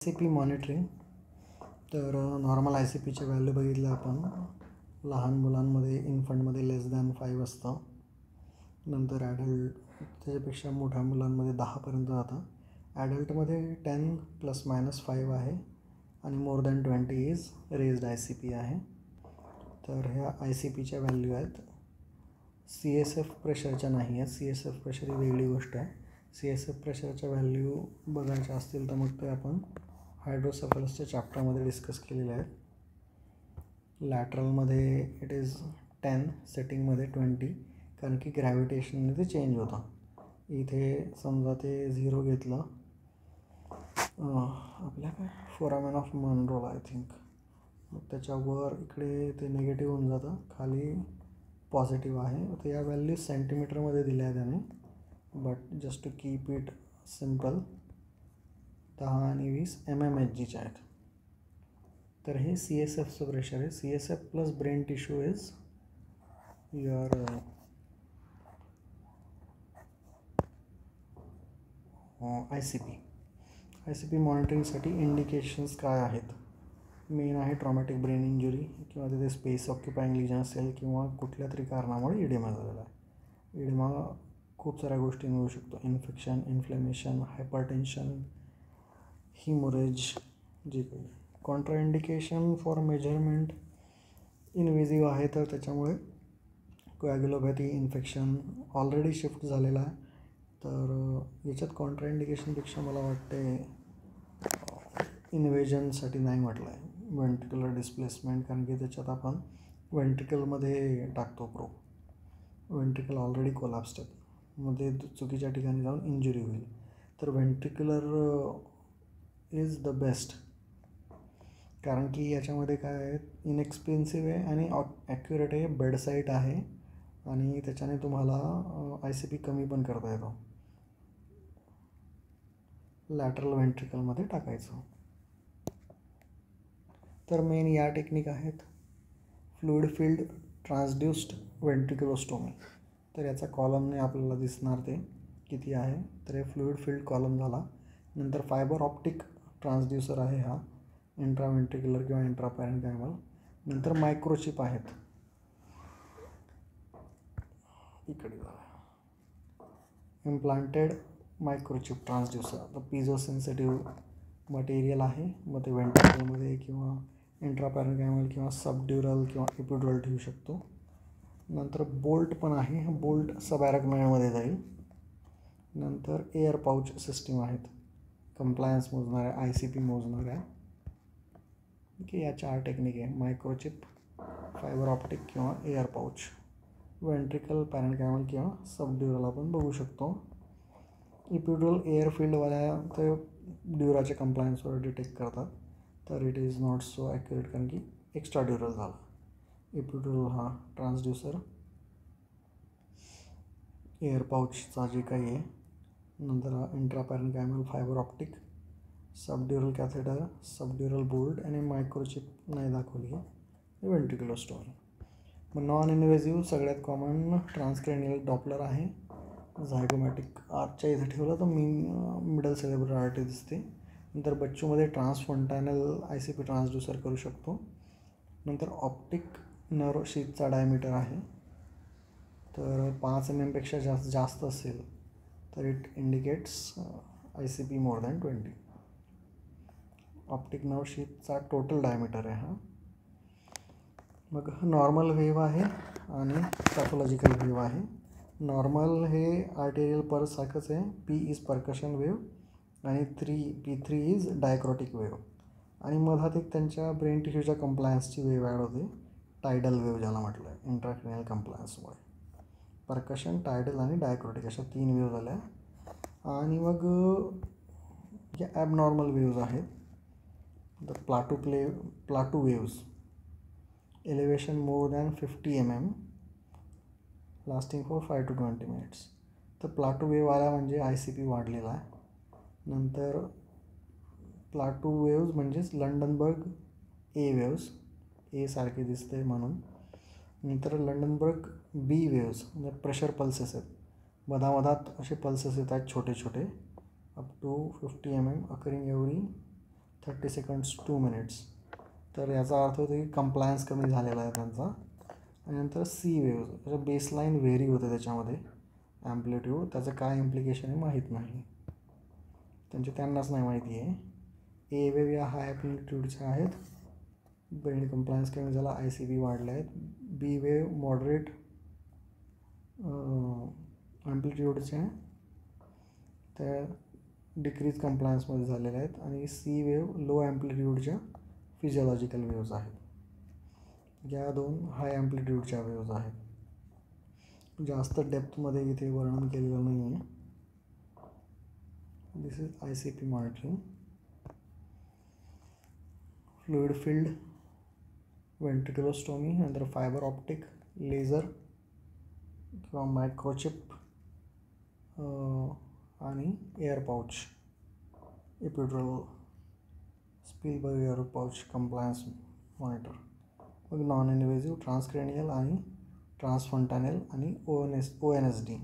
ICP monitoring. तर normal ICPच्या value बघितल्या आपण. लहान मुलांमध्ये इन्फंटमध्ये <5 असतं. नंतर ॲडल्ट त्याच्यापेक्षा मोठ्या मुलांमध्ये 10 पर्यंत जातं. ॲडल्टमध्ये 10 ±5 आहे आणि मोर दॅन 20 इज रेज्ड ICP आहे. तर ह्या ICPच्या व्हॅल्यू आहेत. CSF प्रेशरच्या नाही आहेत. CSF प्रेशर ही वेगळी गोष्ट आहे. CSF प्रेशरच्या व्हॅल्यू बघायच्या असतील तर मग ते आपण हायड्रोसेफलसच्या चॅप्टरमध्ये डिस्कस केलेले आहेत. लॅटरलमध्ये इट इज 10, सेटिंगमध्ये 20, कारण की ग्रॅव्हिटेशनने ते चेंज होतं. इथे समजा ते 0 घेतलं, आपल्या काय फोरामेन ऑफ मनरोला आय थिंक, मग त्याच्यावर इकडे ते निगेटिव्ह होऊन जातं, खाली पॉझिटिव्ह आहे. तर या व्हॅल्यू सेंटीमीटरमध्ये दिल्या आहे त्याने, but just to keep it simple 10 आणि 20 mmHgच्या आहेत. तर हे CSFचं प्रेशर आहे. CSF plus brain tissue is your ICP मॉनिटरिंगसाठी इंडिकेशन्स काय आहेत? मेन आहे ट्रॉमॅटिक ब्रेन इंजुरी किंवा तिथे स्पेस ऑक्युपाईंग लिजन असेल किंवा कुठल्या तरी कारणामुळे इडेमा झालेला आहे. इडेमा खूप साऱ्या गोष्टी मिळू शकतो. इन्फेक्शन, इन्फ्लेमेशन, हायपरटेन्शन, हिमोरेज, जे काही. कॉन्ट्राइंडिकेशन फॉर मेजरमेंट इनवेजिव्ह आहे, तर त्याच्यामुळे कोॲग्युलोपॅथी, इन्फेक्शन ऑलरेडी शिफ्ट झालेला आहे. तर याच्यात कॉन्ट्राइंडिकेशनपेक्षा मला वाटते इन्व्हेजनसाठी नाही म्हटलं आहे. व्हेंट्रिक्युलर डिस्प्लेसमेंट, कारण की त्याच्यात आपण व्हेंट्रिकलमध्ये टाकतो प्रोब. व्हेंट्रिकल ऑलरेडी कोलॅप्स्ड आहे, मग ते चुकीच्या ठिकाणी जाऊन इंजुरी होईल. तर व्हेंट्रिक्युलर इज द बेस्ट, कारण की याच्यामध्ये काय आहे, इनएक्सपेन्सिव्ह आहे आणि ॲक्युरेट आहे, बेडसाईट आहे आणि त्याच्याने तुम्हाला ICP कमी पण करता येतो. लॅटरल व्हेंट्रिकलमध्ये टाकायचं. तर मेन या टेक्निक आहेत. Fluid field transduced ventriculostomy. तर याचा कॉलमने आपल्याला दिसणार ते किती आहे. तर हे फ्लुइड फील्ड कॉलम झाला. नंतर फायबर ऑप्टिक ट्रान्सड्यूसर आहे हा, इंट्राव्हेंट्रिक्युलर किंवा इंट्रापॅरेन्कायमल. नंतर मायक्रोचिप आहेत. इकडे इम्प्लांटेड मायक्रोचिप ट्रान्सड्यूसर. तर पिझो सेन्सिटिव्ह मटेरियल आहे, मग ते व्हेंट्रिकलमध्ये किंवा इंट्रापॅरेन्कायमल किंवा सबड्युरल किंवा एपिड्युरल ठेवू शकतो. नंतर बोल्ट पण आहे, बोल्ट सबॲरेक्नॉइडमध्ये जाईल. नंतर एअर पाऊच सिस्टीम आहेत, कंप्लायन्स मोजणाऱ्या, ICP मोजणाऱ्या. की या 4 टेक्निक आहे: मायक्रोचिप, फायबर ऑप्टिक किंवा एअर पाऊच, व्हेंट्रिकल, पॅरेन्कायमल किंवा सबड्युरल आपण बघू शकतो. एपिड्युरल एअर फील्डवाल्या ते ड्युराच्या कंप्लायन्सवर डिटेक्ट करतात, तर it is not so accurate, कारण की एक्स्ट्रा ड्युरल झाला. एपिड्युरल हा ट्रान्सड्यूसर, एअर पाऊचचा जे काही आहे. नंतर इंट्रापॅरेन्कायमल fibre optic, subdural catheter, subdural bolt आणि मायक्रोचिप नाही दाखवली आहे व्हेंट्रिक्युलोस्टोमी. मग नॉन इन्व्हेजिव्ह सगळ्यात कॉमन ट्रान्सक्रॅनियल डॉपलर आहे. झायगोमॅटिक आर्चच्या इथे ठेवलं तर मिडल सेरेब्रल आर्टरी दिसते. नंतर बच्चूमध्ये ट्रान्सफंटायनल ICP ट्रान्सड्यूसर करू शकतो. नंतर ऑप्टिक नर्व शीथचा डायमीटर आहे, तर 5 mm पेक्षा जास्त असेल तर it indicates ICP more than 20. Optic nerve शीथचा टोटल डायमीटर आहे हा. मग नॉर्मल वेव्ह आहे आणि पॅथॉलॉजिकल वेव्ह आहे. नॉर्मल हे आर्टेरियल पल्स सारखंच आहे. P इज परकशन वेव्ह आणि P3 इज डायक्रॉटिक वेव्ह. आणि मधात एक त्यांच्या ब्रेन टिश्यूच्या कंप्लायन्सची वेव्ह ॲड होते, टायडल वेव्ह ज्याला म्हटलं आहे, इंट्राक्रॅनियल कंप्लायन्समुळे. परकशन, टायडल आणि डायक्रॉटिक अशा 3 वेव्ह झाल्या. आणि मग या ॲबनॉर्मल वेव्ज आहेत. तर plateau waves, elevation more than 50 mm, lasting for 5 to 20 minutes. तर प्लाटू वेव्ह आला म्हणजे ICP वाढलेला आहे. नंतर प्लाटू वेव्ज म्हणजेच लंडनबर्ग A वेव्ज, ए सारखे दिसते म्हणून. नंतर लंडनबर्ग B वेव्ज म्हणजे प्रेशर पल्सेस आहेत. मधामधात असे पल्सेस येत आहेत छोटे छोटे, up to 50 mm, occurring every 30 seconds 2 minutes. तर याचा अर्थ होतो की कंप्लायन्स कमी झालेला आहे त्यांचा. आणि नंतर सी वेव्ज, त्याचं बेसलाईन व्हेरी होते त्याच्यामध्ये ॲम्प्लिट्यूड, त्याचं काय इम्प्लिकेशन आहे माहीत नाही, त्यांनाच नाही माहिती आहे. ए वेव्ह या हाय ॲम्प्लिट्यूडच्या आहेत, ब्रेन कंप्लायन्स कमी झाला, ICP वाढले आहेत. बी वेव्ह मॉडरेट ॲम्प्लिट्यूडचे आहे, त्या डिक्रीज कंप्लायन्समध्ये झालेल्या आहेत. आणि सी वेव्ह लो ॲम्प्लिट्यूडच्या फिजिओलॉजिकल वेव्ज आहेत. या 2 हाय ॲम्प्लिट्यूडच्या वेव्ज आहेत. जास्त डेप्थमध्ये इथे वर्णन केलेलं नाही आहे. This is ICP monitoring. Fluid field, ventriculostomy, नंतर फायबर ऑप्टिक, लेझर किंवा मायक्रोचिप आणि air pouch, epidural Spiegelberg air pouch compliance monitor. मग नॉन इन्व्हेजिव्ह, ट्रान्सक्रेनियल आणि ट्रान्सफंटानेल आणि ONSD.